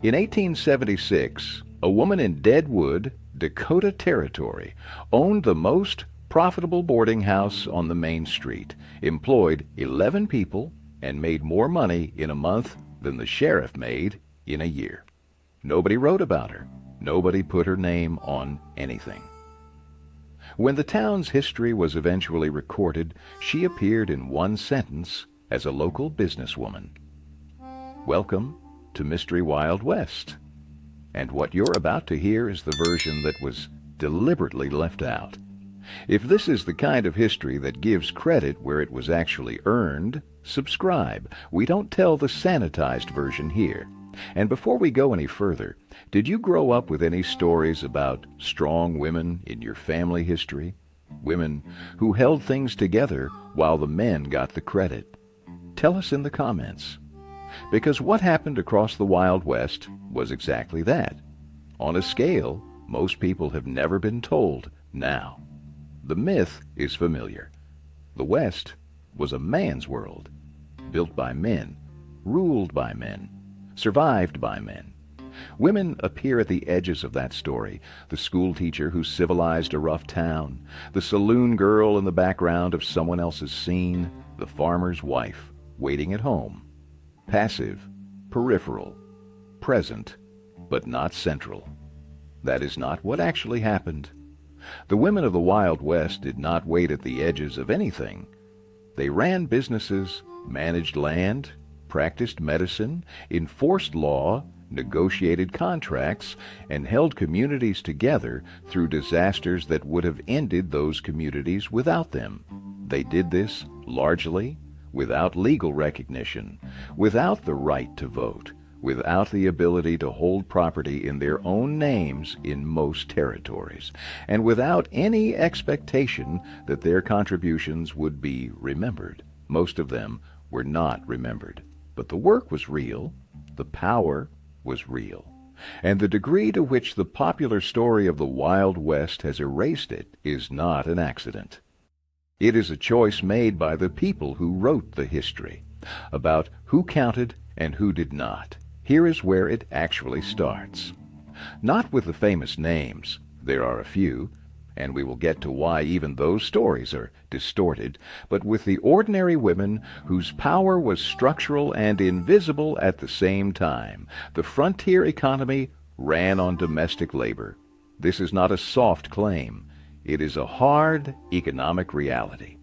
In 1876, a woman in Deadwood, Dakota Territory, owned the most profitable boarding house on the main street, employed 11 people, and made more money in a month than the sheriff made in a year. Nobody wrote about her. Nobody put her name on anything. When the town's history was eventually recorded, she appeared in one sentence as a local businesswoman. Welcome to Mystery Wild West. And what you're about to hear is the version that was deliberately left out. If this is the kind of history that gives credit where it was actually earned, subscribe. We don't tell the sanitized version here. And before we go any further, did you grow up with any stories about strong women in your family history? Women who held things together while the men got the credit? Tell us in the comments. Because what happened across the Wild West was exactly that, on a scale most people have never been told now. The myth is familiar. The West was a man's world, built by men, ruled by men, survived by men. Women appear at the edges of that story, the school teacher who civilized a rough town, the saloon girl in the background of someone else's scene, the farmer's wife waiting at home. Passive, peripheral, present, but not central. That is not what actually happened. The women of the Wild West did not wait at the edges of anything. They ran businesses, managed land, practiced medicine, enforced law, negotiated contracts, and held communities together through disasters that would have ended those communities without them. They did this, largely, without legal recognition, without the right to vote, without the ability to hold property in their own names in most territories, and without any expectation that their contributions would be remembered. Most of them were not remembered. But the work was real, the power was real, and the degree to which the popular story of the Wild West has erased it is not an accident. It is a choice made by the people who wrote the history, about who counted and who did not. Here is where it actually starts. Not with the famous names, there are a few, and we will get to why even those stories are distorted, but with the ordinary women whose power was structural and invisible at the same time. The frontier economy ran on domestic labor. This is not a soft claim. It is a hard economic reality.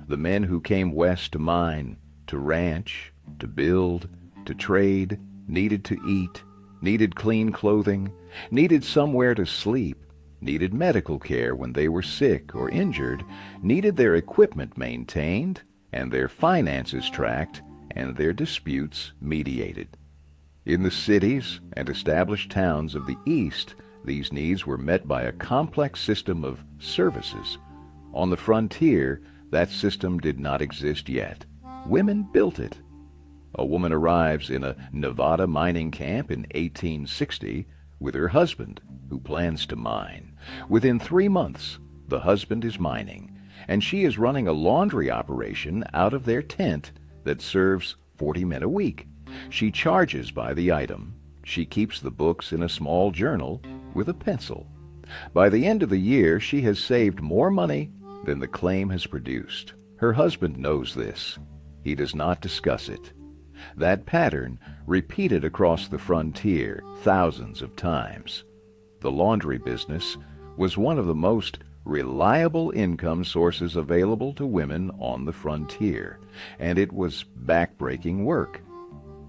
The men who came west to mine, to ranch, to build, to trade, needed to eat, needed clean clothing, needed somewhere to sleep, needed medical care when they were sick or injured, needed their equipment maintained, and their finances tracked, and their disputes mediated. In the cities and established towns of the East, these needs were met by a complex system of services. On the frontier, that system did not exist yet. Women built it. A woman arrives in a Nevada mining camp in 1860 with her husband, who plans to mine. Within 3 months, the husband is mining, and she is running a laundry operation out of their tent that serves 40 men a week. She charges by the item. She keeps the books in a small journal with a pencil. By the end of the year, she has saved more money than the claim has produced. Her husband knows this. He does not discuss it. That pattern repeated across the frontier thousands of times. The laundry business was one of the most reliable income sources available to women on the frontier, and it was backbreaking work.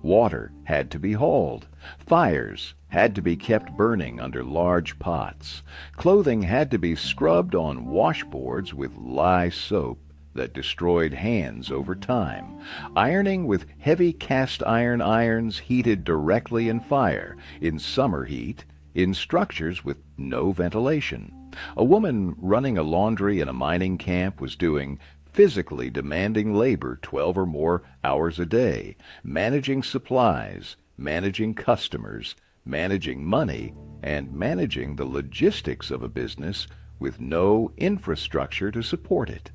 Water had to be hauled. Fires had to be kept burning under large pots. Clothing had to be scrubbed on washboards with lye soap that destroyed hands over time. Ironing with heavy cast iron irons heated directly in fire, in summer heat, in structures with no ventilation. A woman running a laundry in a mining camp was doing physically demanding labor 12 or more hours a day, managing supplies, managing customers, managing money, and managing the logistics of a business with no infrastructure to support it.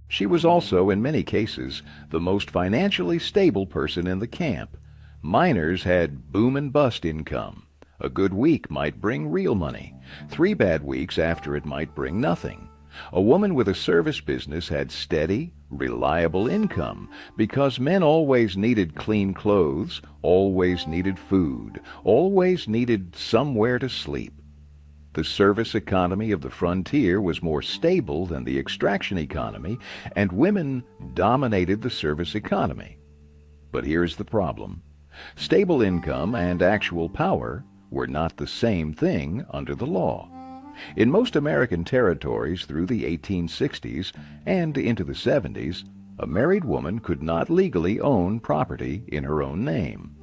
She was also, in many cases, the most financially stable person in the camp. Miners had boom and bust income. A good week might bring real money. 3 bad weeks after it might bring nothing. A woman with a service business had steady, reliable income because men always needed clean clothes, always needed food, always needed somewhere to sleep. The service economy of the frontier was more stable than the extraction economy, and women dominated the service economy. But here's the problem. Stable income and actual power were not the same thing under the law. In most American territories through the 1860s and into the 70s, a married woman could not legally own property in her own name.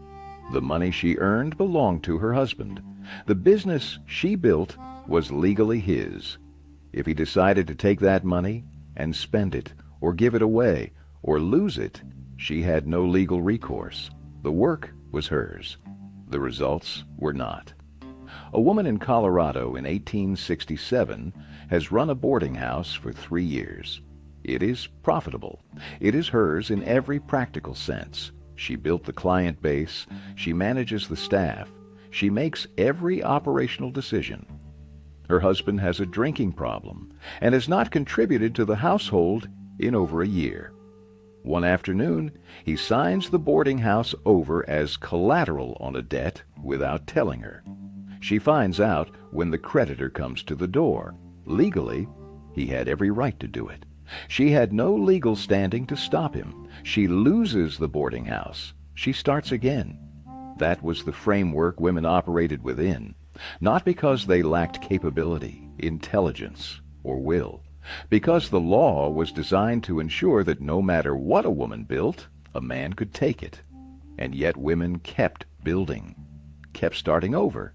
The money she earned belonged to her husband. The business she built was legally his. If he decided to take that money and spend it, or give it away, or lose it, she had no legal recourse. The work was hers. The results were not. A woman in Colorado in 1867 has run a boarding house for 3 years. It is profitable. It is hers in every practical sense. She built the client base. She manages the staff. She makes every operational decision. Her husband has a drinking problem and has not contributed to the household in over a year. One afternoon, he signs the boarding house over as collateral on a debt without telling her. She finds out when the creditor comes to the door. Legally, he had every right to do it. She had no legal standing to stop him. She loses the boarding house. She starts again. That was the framework women operated within, not because they lacked capability, intelligence, or will, because the law was designed to ensure that no matter what a woman built, a man could take it. And yet women kept building, kept starting over,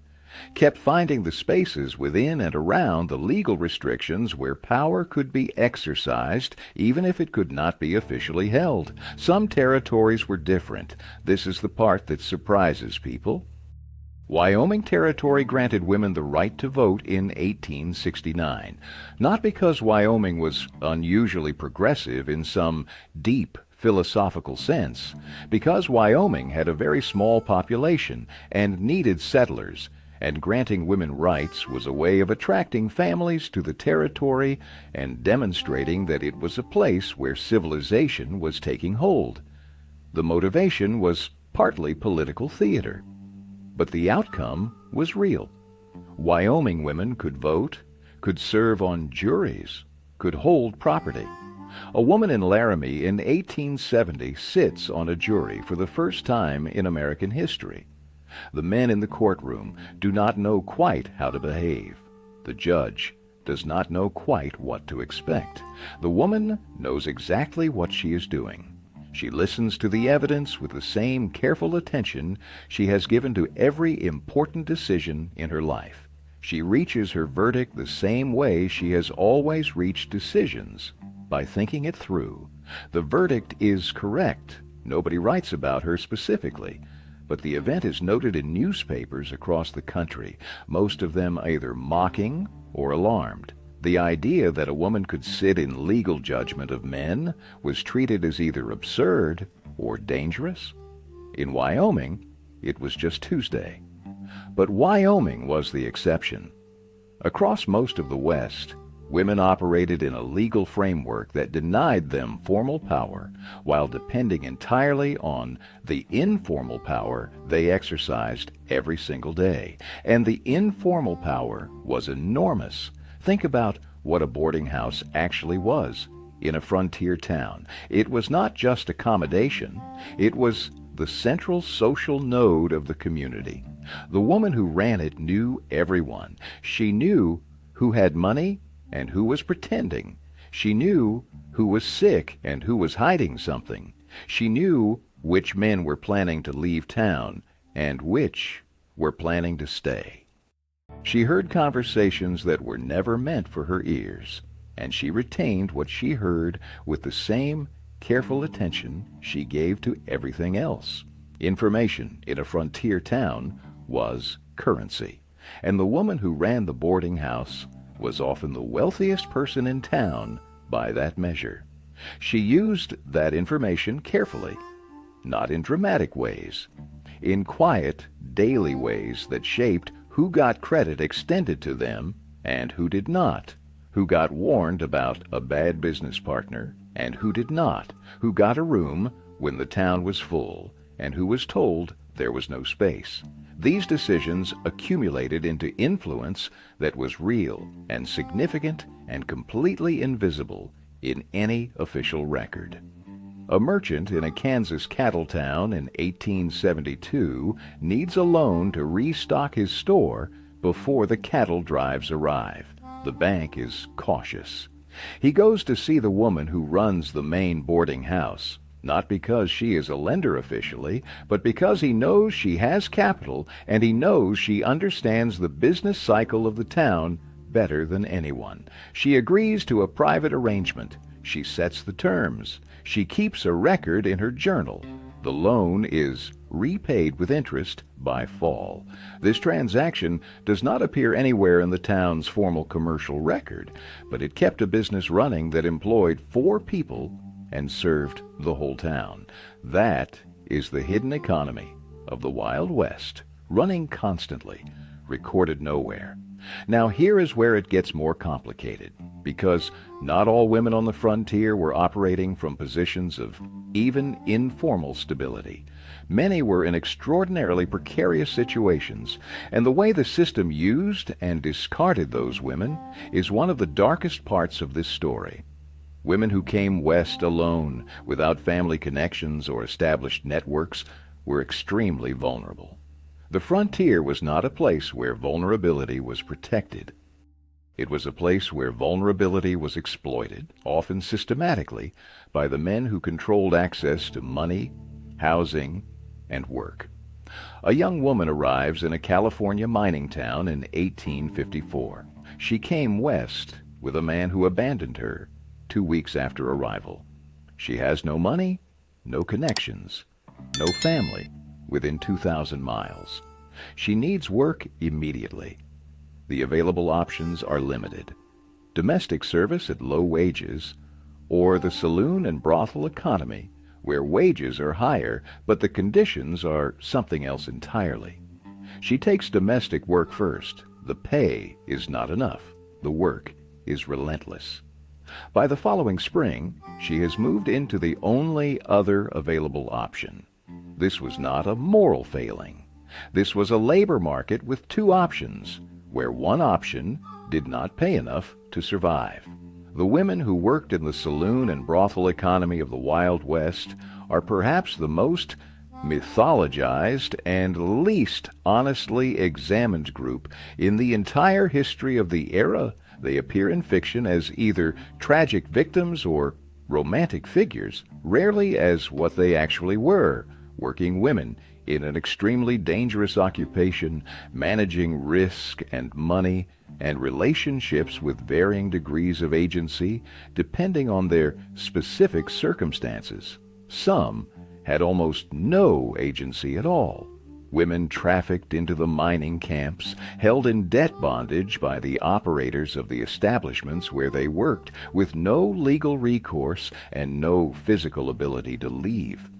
kept finding the spaces within and around the legal restrictions where power could be exercised, even if it could not be officially held. Some territories were different. This is the part that surprises people. Wyoming Territory granted women the right to vote in 1869, not because Wyoming was unusually progressive in some deep philosophical sense, because Wyoming had a very small population and needed settlers, and granting women rights was a way of attracting families to the territory and demonstrating that it was a place where civilization was taking hold. The motivation was partly political theater, but the outcome was real. Wyoming women could vote, could serve on juries, could hold property. A woman in Laramie in 1870 sits on a jury for the first time in American history. The men in the courtroom do not know quite how to behave. The judge does not know quite what to expect. The woman knows exactly what she is doing. She listens to the evidence with the same careful attention she has given to every important decision in her life. She reaches her verdict the same way she has always reached decisions, by thinking it through. The verdict is correct. Nobody writes about her specifically, but the event is noted in newspapers across the country, most of them either mocking or alarmed. The idea that a woman could sit in legal judgment of men was treated as either absurd or dangerous. In Wyoming, it was just Tuesday. But Wyoming was the exception. Across most of the West, women operated in a legal framework that denied them formal power while depending entirely on the informal power they exercised every single day. And the informal power was enormous. Think about what a boarding house actually was in a frontier town. It was not just accommodation. It was the central social node of the community. The woman who ran it knew everyone. She knew who had money and who was pretending. She knew who was sick and who was hiding something. She knew which men were planning to leave town and which were planning to stay. She heard conversations that were never meant for her ears, and she retained what she heard with the same careful attention she gave to everything else. Information in a frontier town was currency, and the woman who ran the boarding house was often the wealthiest person in town by that measure. She used that information carefully, not in dramatic ways. in quiet, daily ways that shaped who got credit extended to them and who did not, who got warned about a bad business partner and who did not, who got a room when the town was full and who was told there was no space. These decisions accumulated into influence that was real and significant and completely invisible in any official record. A merchant in a Kansas cattle town in 1872 needs a loan to restock his store before the cattle drives arrive. The bank is cautious. He goes to see the woman who runs the main boarding house, not because she is a lender officially, but because he knows she has capital and he knows she understands the business cycle of the town better than anyone. She agrees to a private arrangement. She sets the terms. She keeps a record in her journal. The loan is repaid with interest by fall. This transaction does not appear anywhere in the town's formal commercial record, but it kept a business running that employed 4 people and served the whole town. That is the hidden economy of the Wild West, running constantly, recorded nowhere. Now here is where it gets more complicated, because not all women on the frontier were operating from positions of even informal stability. Many were in extraordinarily precarious situations, and the way the system used and discarded those women is one of the darkest parts of this story. Women who came west alone, without family connections or established networks, were extremely vulnerable. The frontier was not a place where vulnerability was protected. It was a place where vulnerability was exploited, often systematically, by the men who controlled access to money, housing, and work. A young woman arrives in a California mining town in 1854. She came west with a man who abandoned her 2 weeks after arrival. She has no money, no connections, no family within 2,000 miles. She needs work immediately. The available options are limited: domestic service at low wages, or the saloon and brothel economy, where wages are higher but the conditions are something else entirely. She takes domestic work first. The pay is not enough. The work is relentless. By the following spring, she has moved into the only other available option. This was not a moral failing. This was a labor market with 2 options, where one option did not pay enough to survive. The women who worked in the saloon and brothel economy of the Wild West are perhaps the most mythologized and least honestly examined group in the entire history of the era. They appear in fiction as either tragic victims or romantic figures, rarely as what they actually were: working women in an extremely dangerous occupation, managing risk and money and relationships with varying degrees of agency depending on their specific circumstances. Some had almost no agency at all. Women trafficked into the mining camps, held in debt bondage by the operators of the establishments where they worked, with no legal recourse and no physical ability to leave.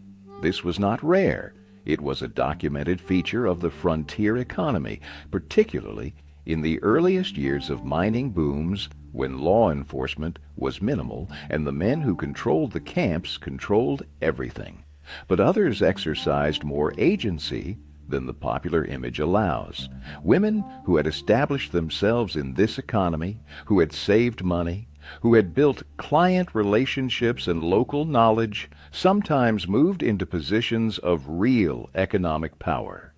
This was not rare. It was a documented feature of the frontier economy, particularly in the earliest years of mining booms, when law enforcement was minimal and the men who controlled the camps controlled everything. But others exercised more agency than the popular image allows. Women who had established themselves in this economy, who had saved money, who had built client relationships and local knowledge, sometimes moved into positions of real economic power.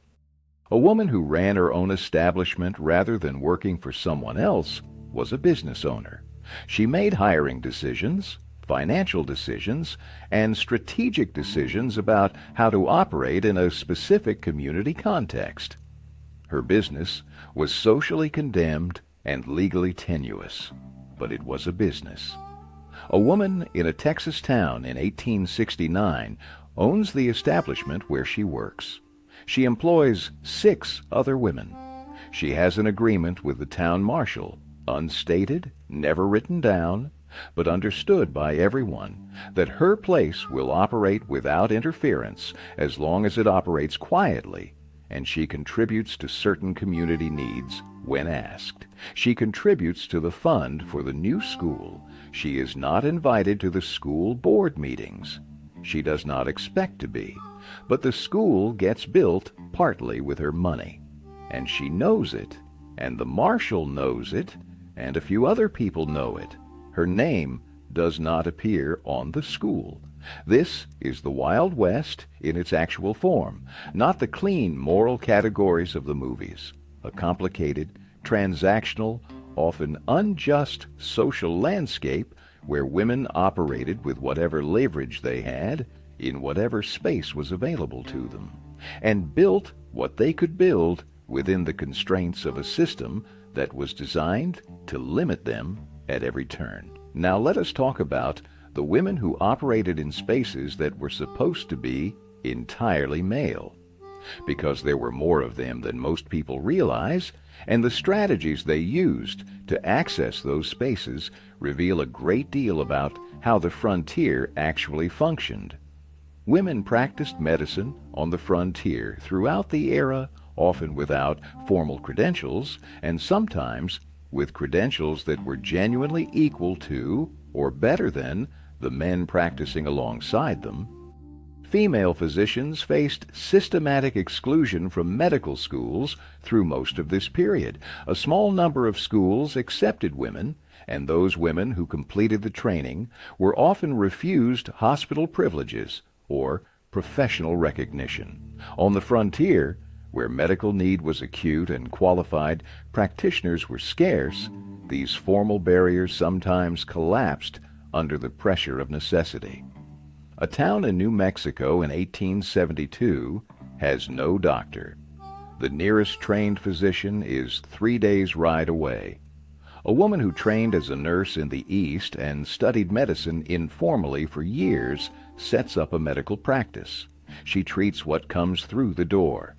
A woman who ran her own establishment rather than working for someone else was a business owner. She made hiring decisions, financial decisions, and strategic decisions about how to operate in a specific community context. Her business was socially condemned and legally tenuous, but it was a business. A woman in a Texas town in 1869 owns the establishment where she works. She employs 6 other women. She has an agreement with the town marshal, unstated, never written down, but understood by everyone, that her place will operate without interference as long as it operates quietly, and she contributes to certain community needs when asked. She contributes to the fund for the new school. She is not invited to the school board meetings. She does not expect to be, but the school gets built partly with her money. And she knows it, and the marshal knows it, and a few other people know it. Her name does not appear on the school. This is the Wild West in its actual form, not the clean moral categories of the movies. A complicated, transactional, often unjust social landscape where women operated with whatever leverage they had in whatever space was available to them, and built what they could build within the constraints of a system that was designed to limit them at every turn. Now let us talk about the women who operated in spaces that were supposed to be entirely male, because there were more of them than most people realize, and the strategies they used to access those spaces reveal a great deal about how the frontier actually functioned. Women practiced medicine on the frontier throughout the era, often without formal credentials, and sometimes with credentials that were genuinely equal to or better than the men practicing alongside them. Female physicians faced systematic exclusion from medical schools through most of this period. A small number of schools accepted women, and those women who completed the training were often refused hospital privileges or professional recognition. On the frontier, where medical need was acute and qualified practitioners were scarce, these formal barriers sometimes collapsed under the pressure of necessity. A town in New Mexico in 1872 has no doctor. The nearest trained physician is 3 days' ride away. A woman who trained as a nurse in the East and studied medicine informally for years sets up a medical practice. She treats what comes through the door: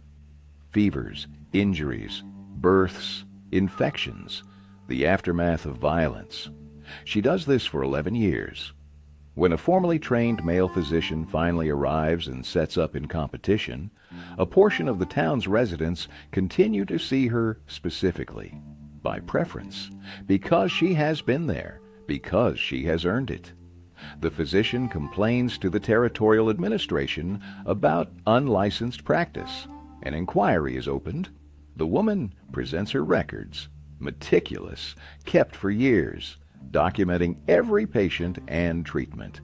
fevers, injuries, births, infections, the aftermath of violence. She does this for 11 years. When a formally trained male physician finally arrives and sets up in competition, a portion of the town's residents continue to see her specifically, by preference, because she has been there, because she has earned it. The physician complains to the territorial administration about unlicensed practice. An inquiry is opened. The woman presents her records, meticulous, kept for years, documenting every patient and treatment.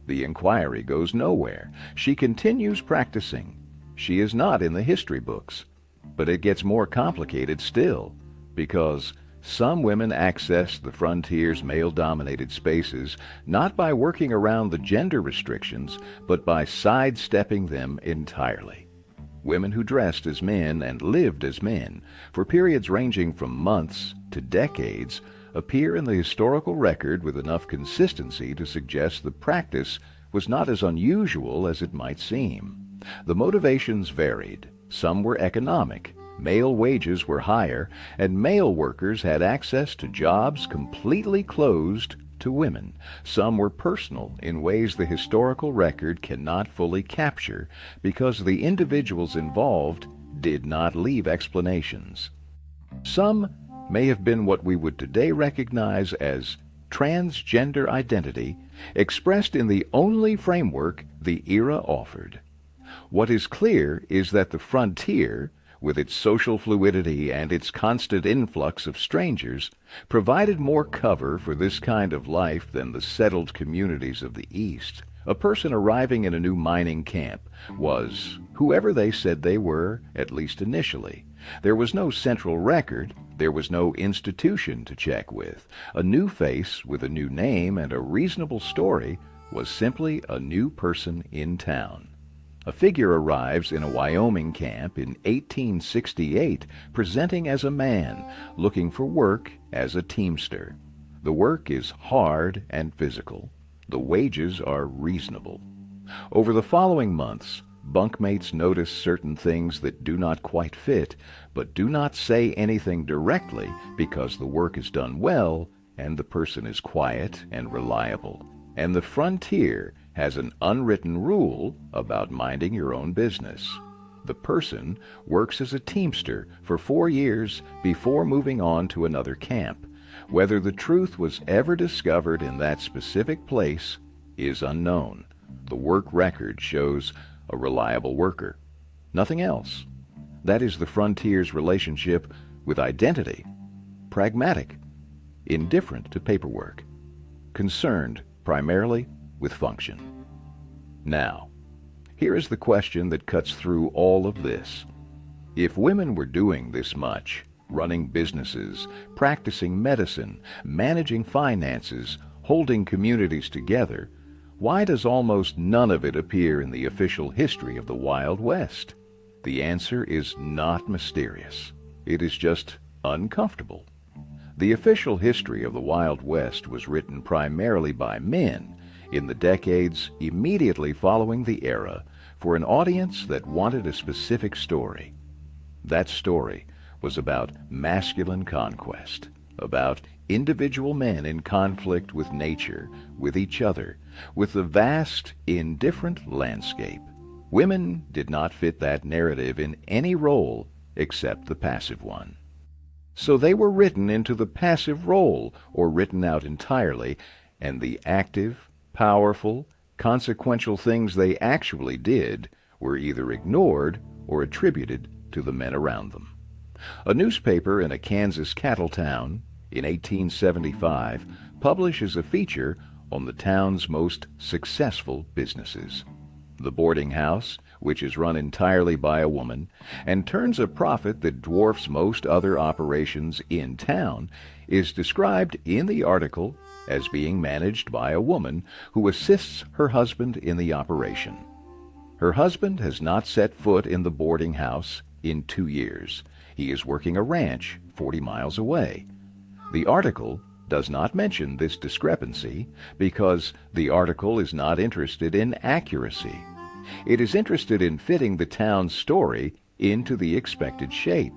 The inquiry goes nowhere. She continues practicing. She is not in the history books. But it gets more complicated still, because some women access the frontier's male-dominated spaces not by working around the gender restrictions, but by sidestepping them entirely. Women who dressed as men and lived as men for periods ranging from months to decades appear in the historical record with enough consistency to suggest the practice was not as unusual as it might seem. The motivations varied. Some were economic. Male wages were higher, and male workers had access to jobs completely closed to women. Some were personal in ways the historical record cannot fully capture because the individuals involved did not leave explanations. Some may have been what we would today recognize as transgender identity, expressed in the only framework the era offered. What is clear is that the frontier, with its social fluidity and its constant influx of strangers, provided more cover for this kind of life than the settled communities of the East. A person arriving in a new mining camp was whoever they said they were, at least initially. There was no central record. There was no institution to check with. A new face with a new name and a reasonable story was simply a new person in town. A figure arrives in a Wyoming camp in 1868 presenting as a man, looking for work as a teamster. The work is hard and physical. The wages are reasonable. Over the following months, bunkmates notice certain things that do not quite fit, but do not say anything directly because the work is done well and the person is quiet and reliable, and the frontier has an unwritten rule about minding your own business. The person works as a teamster for 4 years before moving on to another camp. Whether the truth was ever discovered in that specific place is unknown. The work record shows a reliable worker. Nothing else. That is the frontier's relationship with identity. Pragmatic, indifferent to paperwork, concerned primarily with function. Now, here is the question that cuts through all of this. If women were doing this much, running businesses, practicing medicine, managing finances, holding communities together, why does almost none of it appear in the official history of the Wild West? The answer is not mysterious. It is just uncomfortable. The official history of the Wild West was written primarily by men in the decades immediately following the era for an audience that wanted a specific story. That story was about masculine conquest, about individual men in conflict with nature, with each other, with the vast, indifferent landscape. Women did not fit that narrative in any role except the passive one. So they were written into the passive role, or written out entirely, and the active, powerful, consequential things they actually did were either ignored or attributed to the men around them. A newspaper in a Kansas cattle town in 1875 publishes a feature on the town's most successful businesses. The boarding house, which is run entirely by a woman and turns a profit that dwarfs most other operations in town, is described in the article as being managed by a woman who assists her husband in the operation. Her husband has not set foot in the boarding house in 2 years. He is working a ranch 40 miles away. The article does not mention this discrepancy because the article is not interested in accuracy. It is interested in fitting the town's story into the expected shape.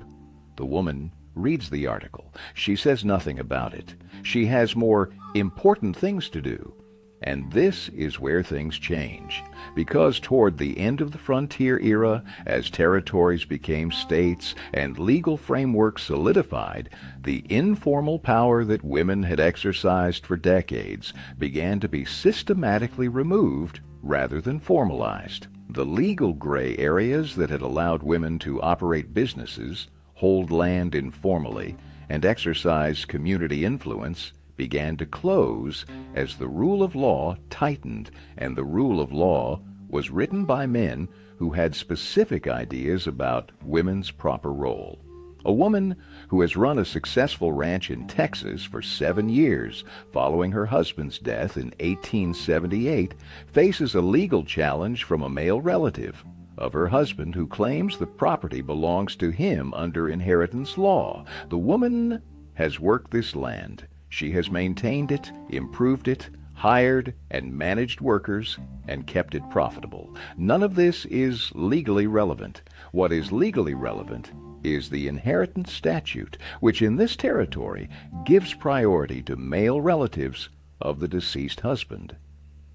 The woman reads the article. She says nothing about it. She has more important things to do. And this is where things change, because toward the end of the frontier era, as territories became states and legal frameworks solidified, the informal power that women had exercised for decades began to be systematically removed rather than formalized. The legal gray areas that had allowed women to operate businesses, hold land informally, and exercise community influence began to close as the rule of law tightened, and the rule of law was written by men who had specific ideas about women's proper role. A woman who has run a successful ranch in Texas for 7 years following her husband's death in 1878 faces a legal challenge from a male relative of her husband who claims the property belongs to him under inheritance law. The woman has worked this land. She has maintained it, improved it, hired and managed workers, and kept it profitable. None of this is legally relevant. What is legally relevant is the inheritance statute, which in this territory gives priority to male relatives of the deceased husband.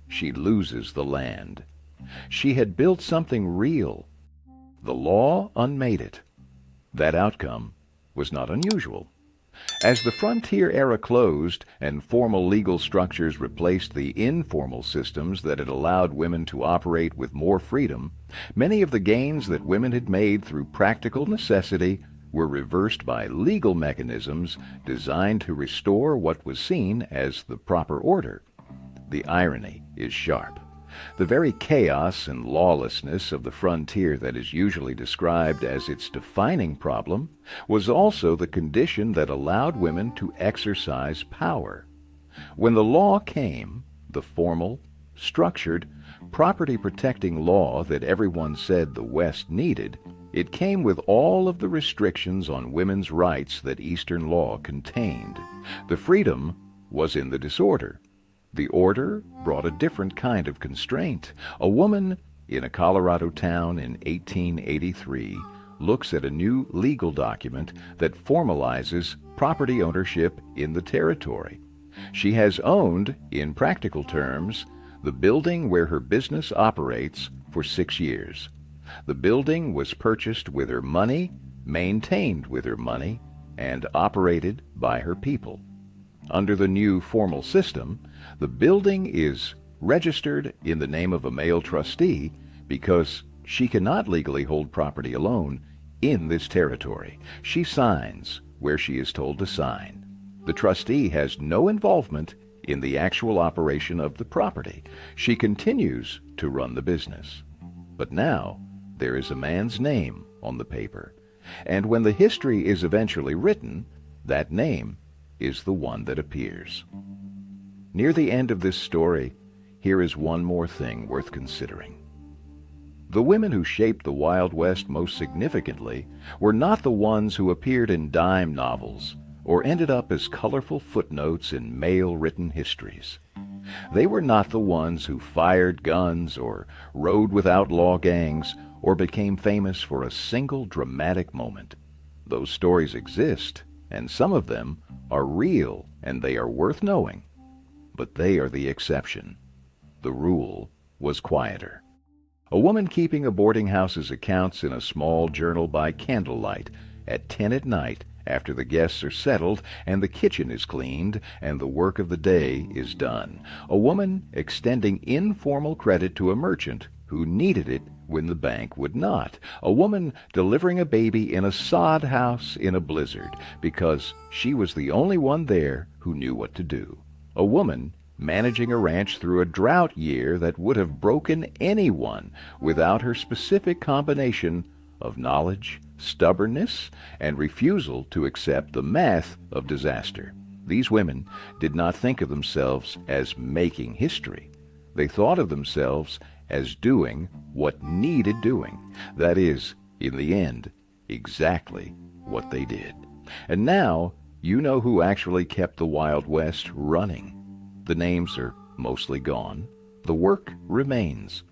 She loses the land. She had built something real. The law unmade it. That outcome was not unusual. As the frontier era closed and formal legal structures replaced the informal systems that had allowed women to operate with more freedom, many of the gains that women had made through practical necessity were reversed by legal mechanisms designed to restore what was seen as the proper order. The irony is sharp. The very chaos and lawlessness of the frontier that is usually described as its defining problem was also the condition that allowed women to exercise power. When the law came, the formal, structured, property-protecting law that everyone said the West needed, it came with all of the restrictions on women's rights that Eastern law contained. The freedom was in the disorder. The order brought a different kind of constraint. A woman in a Colorado town in 1883 looks at a new legal document that formalizes property ownership in the territory. She has owned, in practical terms, the building where her business operates for 6 years. The building was purchased with her money, maintained with her money, and operated by her people. Under the new formal system, the building is registered in the name of a male trustee because she cannot legally hold property alone in this territory. She signs where she is told to sign. The trustee has no involvement in the actual operation of the property. She continues to run the business. But now there is a man's name on the paper, and when the history is eventually written, that name is the one that appears. Near the end of this story, here is one more thing worth considering. The women who shaped the Wild West most significantly were not the ones who appeared in dime novels or ended up as colorful footnotes in male-written histories. They were not the ones who fired guns or rode with outlaw gangs or became famous for a single dramatic moment. Those stories exist, and some of them are real, and they are worth knowing. But they are the exception. The rule was quieter. A woman keeping a boarding house's accounts in a small journal by candlelight at 10 at night after the guests are settled and the kitchen is cleaned and the work of the day is done. A woman extending informal credit to a merchant who needed it when the bank would not. A woman delivering a baby in a sod house in a blizzard because she was the only one there who knew what to do. A woman managing a ranch through a drought year that would have broken anyone without her specific combination of knowledge, stubbornness, and refusal to accept the math of disaster. These women did not think of themselves as making history. They thought of themselves as doing what needed doing. That is, in the end, exactly what they did. And now you know who actually kept the Wild West running. The names are mostly gone. The work remains.